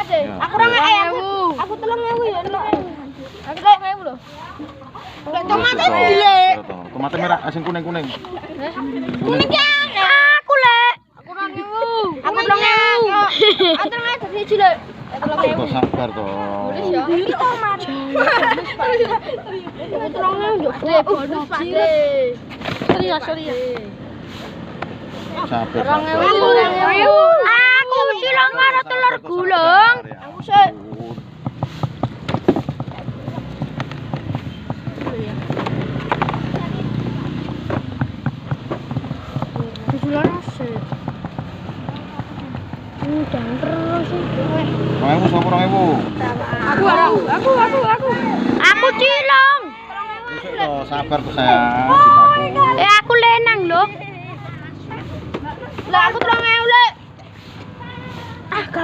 Aku 2.000. Aku 3.000 ya, Nduk. Aku 3.000 lho. Lek tomate dilek. Tomate merah sing kuning-kuning. Kuning ya. Aku lek. Aku 2.000. Aku 3.000. Aku 3.000 siji lek. Kok sabar to. Tulis ya. Tomat. Aku 3.000 yo. Bonus Pak De. Sorry ya. Sabar. 2.000. Aku cilong karo telur gulung. Aku sik. Dan terus itu. 2.000 sapa 2.000? Aku. Aku cilong. Sabar tuh sayang. Aku lenang loh. Lah aku 3.000 lek.